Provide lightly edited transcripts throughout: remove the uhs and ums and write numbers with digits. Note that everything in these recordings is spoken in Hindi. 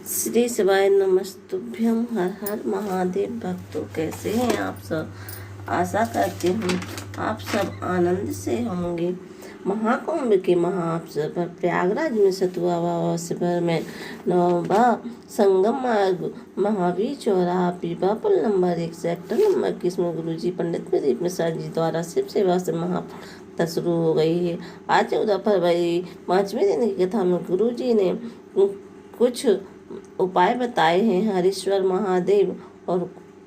श्री शिवाय नमस्तुभ्यम। हर हर महादेव। भक्तों, कैसे हैं आप सब? आशा करती हूँ आप सब आनंद से होंगे। महाकुंभ के महाअवसर पर प्रयागराज में सतुआ बाबा शिविर में 9वां संगम मार्ग महावीर चौराहा पीपा पुल नंबर 1 सेक्टर नंबर 21 में गुरु जी पंडित प्रदीप मिश्रा जी द्वारा शिव सेवा से महापाठ शुरू हो गई है। आज 14 फरवरी 5वें दिन की कथा में गुरु जी ने कुछ उपाय बताए हैं। हरीश्वर महादेव और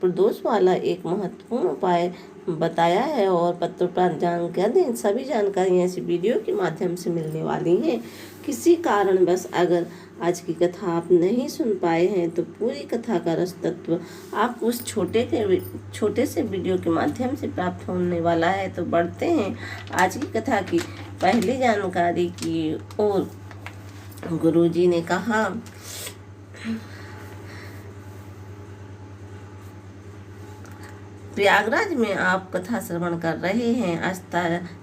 प्रदोष वाला एक महत्वपूर्ण उपाय बताया है और पत्रोपरांत जानकारी सभी जानकारियाँ इस वीडियो के माध्यम से मिलने वाली हैं। किसी कारणवश अगर आज की कथा आप नहीं सुन पाए हैं तो पूरी कथा का रस तत्व आपको उस छोटे से वीडियो के माध्यम से प्राप्त होने वाला है। तो बढ़ते हैं आज की कथा की पहली जानकारी की ओर। गुरुजी ने कहा, प्रयागराज में आप कथा श्रवण कर रहे हैं। आस्था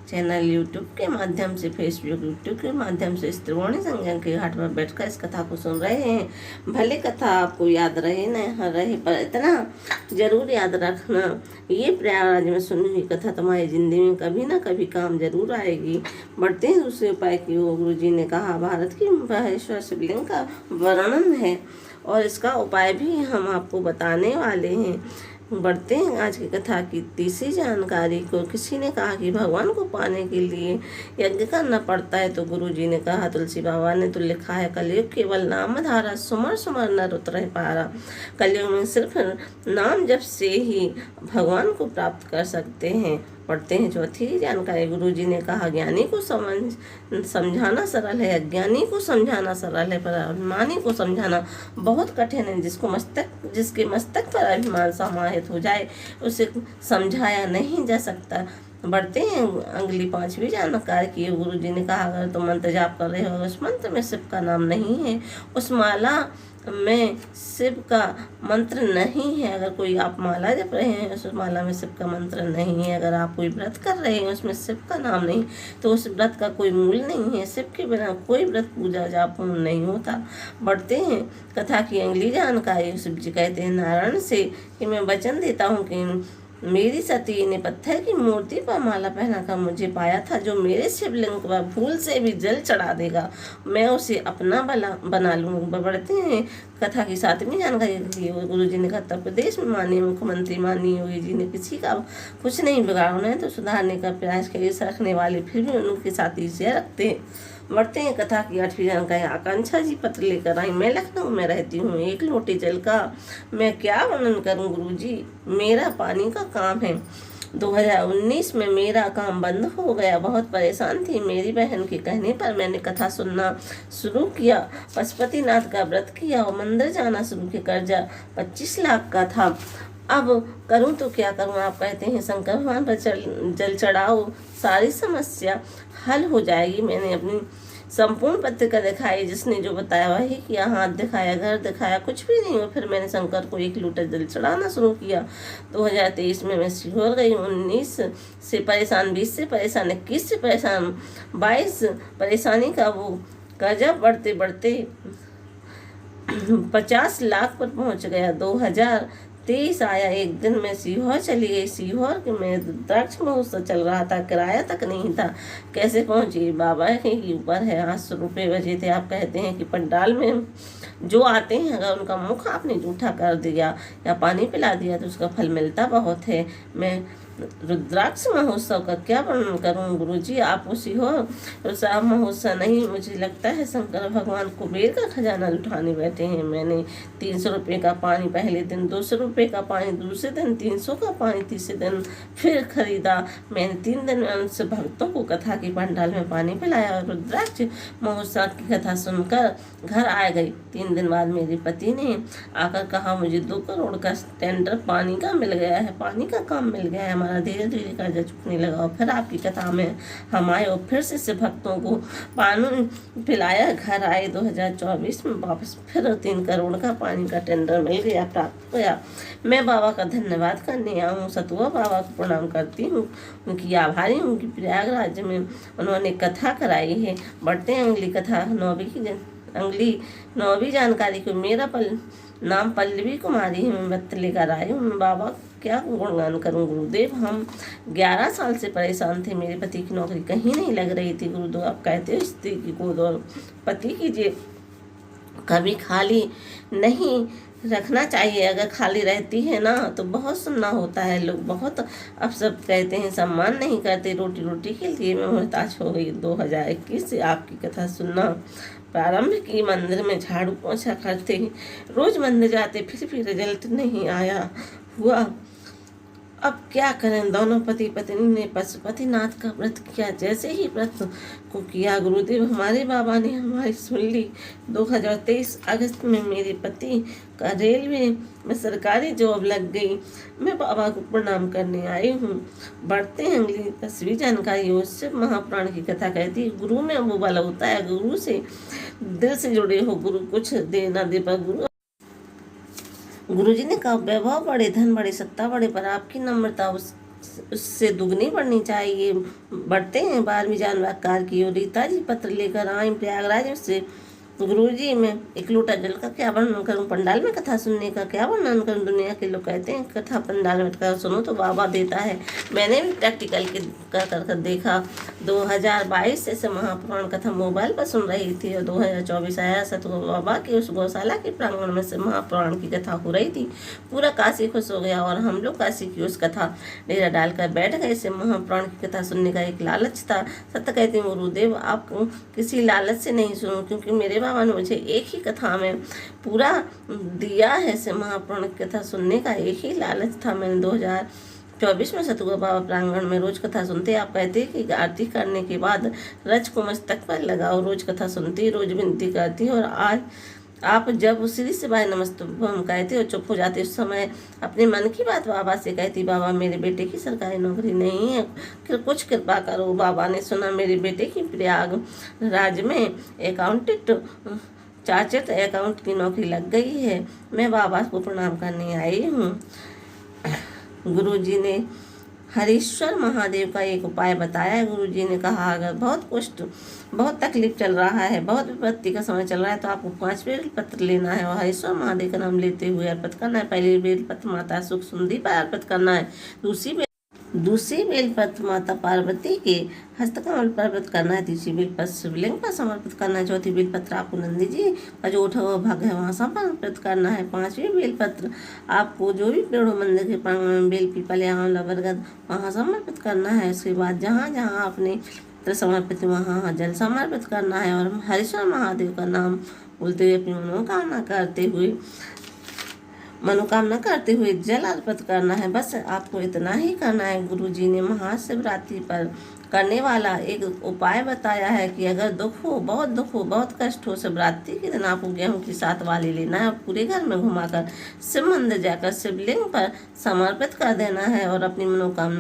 चैनल यूट्यूब के माध्यम से, फेसबुक यूट्यूब के माध्यम से इस त्रिवेणी संगम के घाट पर बैठकर इस कथा को सुन रहे हैं। भले कथा आपको याद रहे न रहे, पर इतना जरूर याद रखना, ये प्रयागराज में सुनी हुई कथा तुम्हारी जिंदगी में कभी ना कभी काम जरूर आएगी। बढ़ते हैं दूसरे उपाय की ओर। गुरु जी ने कहा, भारत की महेश्वर शिवलिंग का वर्णन है और इसका उपाय भी हम आपको बताने वाले हैं। बढ़ते हैं आज की कथा की तीसरी जानकारी को। किसी ने कहा कि भगवान को पाने के लिए यज्ञ करना पड़ता है, तो गुरु जी ने कहा, तुलसी बाबा ने तो लिखा है, कलयुग केवल नाम धारा, सुमर सुमर नर उतरहि पारा। कलयुग में सिर्फ नाम जप से ही भगवान को प्राप्त कर सकते हैं। पढ़ते हैं चौथी जानकारी। गुरु जी ने कहा, ज्ञानी को समझाना सरल है, अज्ञानी को समझाना सरल है, पर अभिमानी को समझाना बहुत कठिन है। जिसके मस्तक पर अभिमान समाहित हो जाए उसे समझाया नहीं जा सकता। बढ़ते हैं अगली पांचवी जानकारी की। गुरु जी ने कहा, अगर तुम मंत्र जाप कर रहे हो, उस मंत्र में शिव का नाम नहीं है, उस माला में शिव का मंत्र नहीं है। अगर कोई आप माला जप रहे हैं, उस माला में शिव का मंत्र नहीं है। अगर आप कोई व्रत कर रहे हैं, उसमें शिव का नाम नहीं, तो उस व्रत का कोई मूल्य नहीं है। शिव के बिना कोई व्रत पूजा जाप पूर्ण नहीं होता। बढ़ते हैं कथा की अगली जानकारी। शिव जी कहते हैं नारायण से कि मैं वचन देता हूँ कि मेरी सती ने पत्थर की मूर्ति पर माला पहनाकर मुझे पाया था। जो मेरे शिवलिंग पर भूल से भी जल चढ़ा देगा, मैं उसे अपना बना लूँगा। बढ़ते हैं कथा की सातवीं जानकारी। गुरु जी ने कहा, उत्तर प्रदेश में माननीय मुख्यमंत्री माननीय योगी जी ने किसी का कुछ नहीं बिगाड़ा, उन्हें तो सुधारने का प्रयास किया रखने वाले फिर भी उनके साथ ईर्ष्या रखते हैं। बढ़ते हैं कथा की आठवीं जानकारी। आकांक्षा जी पत्र लेकर आई। मैं लखनऊ में रहती हूँ, एक लोटे जल का मैं क्या वर्णन करूँ गुरु जी, मेरा पानी का काम है। 2019 में मेरा काम बंद हो गया, बहुत परेशान थी। मेरी बहन के कहने पर मैंने कथा सुनना शुरू किया, पशुपतिनाथ का व्रत किया और मंदिर जाना शुरू किया। कर्जा 25 लाख का था। अब करूं तो क्या करूं? आप कहते हैं शंकर भगवान पर जल चढ़ाओ, सारी समस्या हल हो जाएगी। मैंने अपनी संपूर्ण पत्रिका दिखाई, जिसने जो बताया वही किया, हाथ दिखाया, घर दिखाया, कुछ भी नहीं हो। फिर मैंने शंकर को 1 लीटर जल चढ़ाना शुरू किया। 2023 में मैं सीहोर गई। 19 से परेशान, 20 से परेशान, 21 से परेशान, 22 परेशानी का वो कर्जा बढ़ते बढ़ते 50 लाख पर पहुंच गया। 2023 आया, एक दिन मैं सीहोर चली गई। सीहोर में रुद्राक्ष महोत्सव चल रहा था, किराया तक नहीं था। कैसे पहुंची? बाबा के ऊपर है। 800 रुपये बचे थे। आप कहते हैं कि पंडाल में जो आते हैं, अगर उनका मुख आपने जूठा कर दिया या पानी पिला दिया तो उसका फल मिलता बहुत है। मैं रुद्राक्ष महोत्सव का क्या वर्णन करूं गुरुजी, आप उसी हो। उत्साह महोत्सव नहीं, मुझे लगता है शंकर भगवान कुबेर का खजाना लुटाने बैठे हैं। मैंने 300 रुपये का पानी पहले दिन, 200 रुपये का पानी दूसरे दिन, 300 का पानी तीसरे दिन फिर खरीदा। मैंने 3 दिन में उनसे भक्तों को कथा की पंडाल में पानी पिलाया और रुद्राक्ष महोत्सव की कथा सुनकर घर आ गई। 3 दिन बाद मेरे पति ने आकर कहा, मुझे 2 करोड़ का टेंडर पानी का मिल गया है, पानी का काम मिल गया है। हमारा धीरे धीरे कर्जा चुकने लगा और फिर आपकी कथा में हम आए और फिर से भक्तों को पानी पिलाया। घर आए 2024 में वापस फिर 3 करोड़ का पानी का टेंडर मिल गया, प्राप्त हुआ। मैं बाबा का धन्यवाद करने आया हूँ, सतुआ बाबा को प्रणाम करती हूँ, उनकी आभारी हूँ कि प्रयागराज में उन्होंने कथा कराई है। बढ़ते हैं अगली कथा अगली 9वीं जानकारी को मेरा नाम पल्लवी कुमारी है, मैं व्रत लेकर आई हूँ। मैं बाबा क्या गुणगान करूँ गुरुदेव। हम 11 साल से परेशान थे, मेरे पति की नौकरी कहीं नहीं लग रही थी। गुरुदेव आप कहते हो स्त्री की गोद और पति की जेब कभी खाली नहीं रखना चाहिए। अगर खाली रहती है ना तो बहुत सुनना होता है, लोग बहुत अब सब कहते हैं सम्मान नहीं करते। रोटी रोटी के लिए मैं मोहताज हो गई। 2021 से आपकी कथा सुनना प्रारंभ की। मंदिर में झाड़ू पोछा करते, रोज मंदिर जाते, फिर भी रिजल्ट नहीं आया हुआ। अब क्या करें। दोनों पति पत्नी ने पशुपतिनाथ का व्रत किया। जैसे ही व्रत को किया गुरुदेव हमारे बाबा ने हमारी सुन ली। 2023 अगस्त में मेरे पति का रेलवे में सरकारी जॉब लग गई। मैं बाबा को प्रणाम करने आई हूँ। बढ़ते हैं अगली 10वीं जानकारी। उससे महापुराण की कथा कहती है गुरु में वो बल होता है, गुरु से दिल से जुड़े हो। गुरु कुछ दे ना दे पर गुरुजी ने कहा वैभव बढ़े, धन बढ़े, सत्ता बढ़े, पर आपकी नम्रता उससे दुगनी बढ़नी चाहिए। बढ़ते हैं 12वीं जानकार की ओर। रीता जी पत्र लेकर आई प्रयागराज से। गुरुजी मैं एक लोटा जल का क्या वर्णन करूं, पंडाल में कथा सुनने का क्या वर्णन करूं। दुनिया के लोग कहते हैं कथा पंडाल में कथा सुनो तो बाबा देता है। मैंने भी प्रैक्टिकल कर देखा। 2022 से महापुराण कथा मोबाइल पर सुन रही थी और 2024 आया सतगुरु बाबा की उस गौशाला के प्रांगण में से महापुराण की कथा हो रही थी। पूरा काशी खुश हो गया और हम लोग काशी की उस कथा डेरा डालकर बैठ गए। से महापुराण की कथा सुनने का एक लालच था। सत्य कहती हूँ गुरुदेव आप किसी लालच से नहीं सुनो, क्योंकि मेरे बाबा ने मुझे एक ही कथा में पूरा दिया है। से महापुराण की कथा सुनने का एक ही लालच था। मैंने 2024 में सतगुरु बाबा प्रांगण में रोज कथा सुनते। आप कहते कि आरती करने के बाद रज को मस्तक पर लगाओ। रोज कथा सुनती, रोज विनती करती और आज आप जब श्री शिवाय नमस्तुभ्यम कहते और चुप हो जाते उस समय अपने मन की बात बाबा से कहती बाबा मेरे बेटे की सरकारी नौकरी नहीं है, कुछ कृपा करो। बाबा ने सुना मेरे बेटे की प्रयागराज में अकाउंटेंट चार्टर्ड अकाउंट की नौकरी लग गई है। मैं बाबा को प्रणाम करने आई हूँ। गुरुजी ने हरीश्वर महादेव का एक उपाय बताया। गुरुजी ने कहा अगर बहुत तकलीफ चल रहा है, बहुत विपत्ति का समय चल रहा है तो आपको 5 बेलपत्र लेना है और हरीश्वर महादेव का नाम लेते हुए अर्पित करना है। पहली बेलपत्र माता सुख सुंदरी पर अर्पित करना है। दूसरी बेलपत्र माता पार्वती के हस्तकमल पर अर्पित करना है। तीसरी बेलपत्र शिवलिंग पर समर्पित करना है। चौथी बेलपत्र आपको नंदी जी का जो उठा हुआ भाग है वहाँ समर्पित करना है। 5वीं बेलपत्र आपको जो भी पेड़ों मंदिर के प्रांगण में बेल पीपल या आंवला बरगद वहाँ समर्पित करना है। उसके बाद जहाँ जहाँ आपने समर्पित वहाँ जल समर्पित करना है और हरीश्वर महादेव का नाम बोलते हुए अपनी मनोकामना करते हुए जल अर्पित करना है। बस आपको इतना ही करना है। गुरुजी ने महाशिवरात्रि पर करने वाला एक उपाय बताया है कि अगर बहुत कष्ट हो, शिवरात्रि के दिन आपको गेहूं की 7 वाली लेना है और पूरे घर में घुमाकर शिव मंदिर जाकर शिवलिंग पर समर्पित कर देना है और अपनी मनोकामना